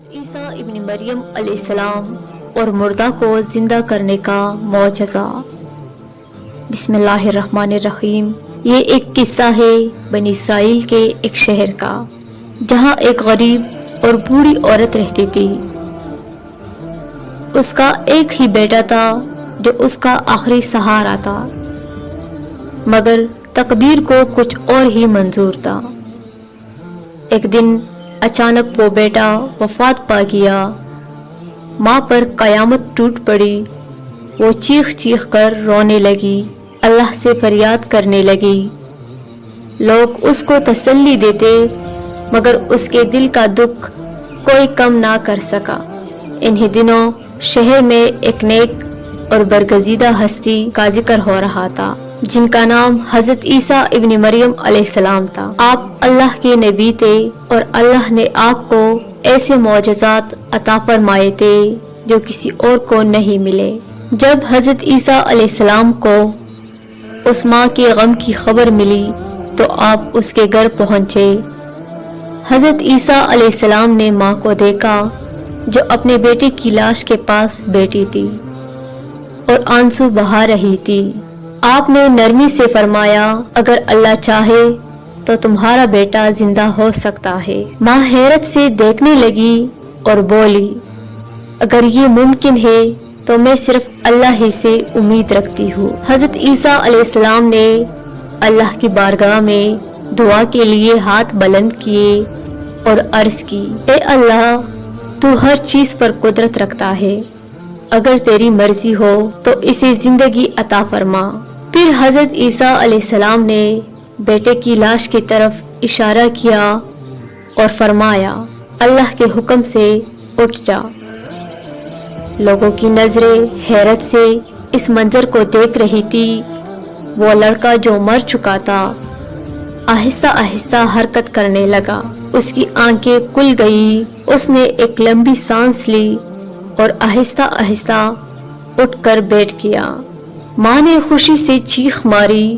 حضرت عیسیٰ ابن مریم علیہ السلام اور مردہ کو زندہ کرنے کا معجزہ۔ بسم اللہ الرحمن الرحیم۔ یہ ایک قصہ ہے بنی اسرائیل کے ایک شہر کا، جہاں ایک غریب اور بوڑھی عورت رہتی تھی۔ اس کا ایک ہی بیٹا تھا جو اس کا آخری سہارا تھا، مگر تقدیر کو کچھ اور ہی منظور تھا۔ ایک دن اچانک وہ بیٹا وفات پا گیا۔ ماں پر قیامت ٹوٹ پڑی۔ وہ چیخ چیخ کر رونے لگی، اللہ سے فریاد کرنے لگی۔ لوگ اس کو تسلی دیتے، مگر اس کے دل کا دکھ کوئی کم نہ کر سکا۔ انہی دنوں شہر میں ایک نیک اور برگزیدہ ہستی کا ذکر ہو رہا تھا، جن کا نام حضرت عیسیٰ ابن مریم علیہ السلام تھا۔ آپ اللہ کے نبی تھے اور اللہ نے آپ کو ایسے معجزات عطا فرمائے تھے جو کسی اور کو نہیں ملے۔ جب حضرت عیسیٰ علیہ السلام کو اس ماں کے غم کی خبر ملی تو آپ اس کے گھر پہنچے۔ حضرت عیسیٰ علیہ السلام نے ماں کو دیکھا جو اپنے بیٹے کی لاش کے پاس بیٹھی تھی اور آنسو بہا رہی تھی۔ آپ نے نرمی سے فرمایا، اگر اللہ چاہے تو تمہارا بیٹا زندہ ہو سکتا ہے۔ ماں حیرت سے دیکھنے لگی اور بولی، اگر یہ ممکن ہے تو میں صرف اللہ ہی سے امید رکھتی ہوں۔ حضرت عیسیٰ علیہ السلام نے اللہ کی بارگاہ میں دعا کے لیے ہاتھ بلند کیے اور عرض کی، اے اللہ، تو ہر چیز پر قدرت رکھتا ہے، اگر تیری مرضی ہو تو اسے زندگی عطا فرما۔ پھر حضرت عیسیٰ علیہ السلام نے بیٹے کی لاش کی طرف اشارہ کیا اور فرمایا، اللہ کے حکم سے اٹھ جا۔ لوگوں کی نظریں حیرت سے اس منظر کو دیکھ رہی تھی۔ وہ لڑکا جو مر چکا تھا آہستہ آہستہ حرکت کرنے لگا۔ اس کی آنکھیں کھل گئی۔ اس نے ایک لمبی سانس لی اور آہستہ آہستہ اٹھ کر بیٹھ گیا۔ ماں نے خوشی سے چیخ ماری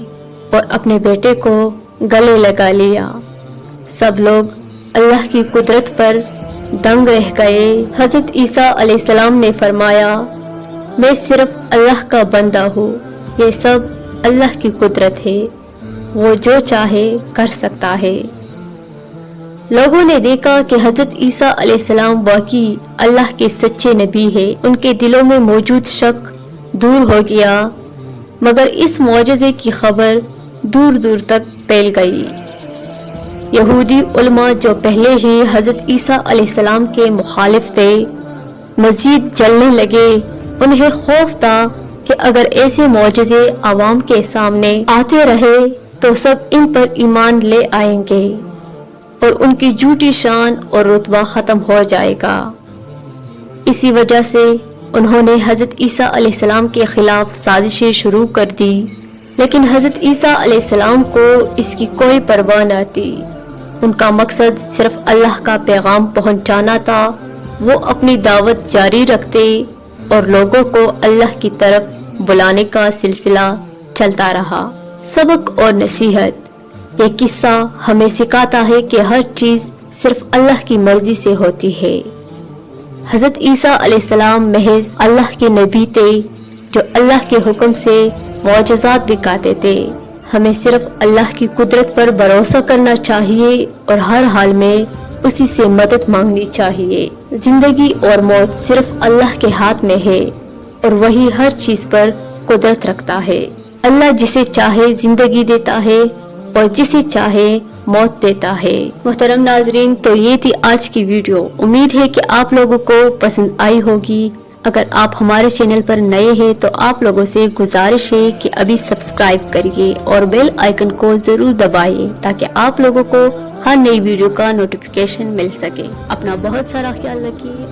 اور اپنے بیٹے کو گلے لگا لیا۔ سب لوگ اللہ کی قدرت پر دنگ رہ گئے۔ حضرت عیسیٰ علیہ السلام نے فرمایا، میں صرف اللہ کا بندہ ہوں، یہ سب اللہ کی قدرت ہے، وہ جو چاہے کر سکتا ہے۔ لوگوں نے دیکھا کہ حضرت عیسیٰ علیہ السلام واقعی اللہ کے سچے نبی ہے۔ ان کے دلوں میں موجود شک دور ہو گیا، مگر اس معجزے کی خبر دور دور تک پھیل گئی۔ یہودی علماء جو پہلے ہی حضرت عیسیٰ علیہ السلام کے مخالف تھے، مزید جلنے لگے۔ انہیں خوف تھا کہ اگر ایسے معجزے عوام کے سامنے آتے رہے تو سب ان پر ایمان لے آئیں گے اور ان کی جھوٹی شان اور رتبہ ختم ہو جائے گا۔ اسی وجہ سے انہوں نے حضرت عیسیٰ علیہ السلام کے خلاف سازشیں شروع کر دی، لیکن حضرت عیسیٰ علیہ السلام کو اس کی کوئی پرواہ نہ تھی۔ ان کا مقصد صرف اللہ کا پیغام پہنچانا تھا۔ وہ اپنی دعوت جاری رکھتے اور لوگوں کو اللہ کی طرف بلانے کا سلسلہ چلتا رہا۔ سبق اور نصیحت۔ یہ قصہ ہمیں سکھاتا ہے کہ ہر چیز صرف اللہ کی مرضی سے ہوتی ہے۔ حضرت عیسیٰ علیہ السلام محض اللہ کے نبی تھے جو اللہ کے حکم سے معجزات دکھاتے تھے۔ ہمیں صرف اللہ کی قدرت پر بھروسہ کرنا چاہیے اور ہر حال میں اسی سے مدد مانگنی چاہیے۔ زندگی اور موت صرف اللہ کے ہاتھ میں ہے اور وہی ہر چیز پر قدرت رکھتا ہے۔ اللہ جسے چاہے زندگی دیتا ہے اور جسے چاہے موت دیتا ہے۔ محترم ناظرین، تو یہ تھی آج کی ویڈیو۔ امید ہے کہ آپ لوگوں کو پسند آئی ہوگی۔ اگر آپ ہمارے چینل پر نئے ہیں تو آپ لوگوں سے گزارش ہے کہ ابھی سبسکرائب کریے اور بیل آئیکن کو ضرور دبائیے تاکہ آپ لوگوں کو ہر نئی ویڈیو کا نوٹیفیکیشن مل سکے۔ اپنا بہت سارا خیال رکھیے۔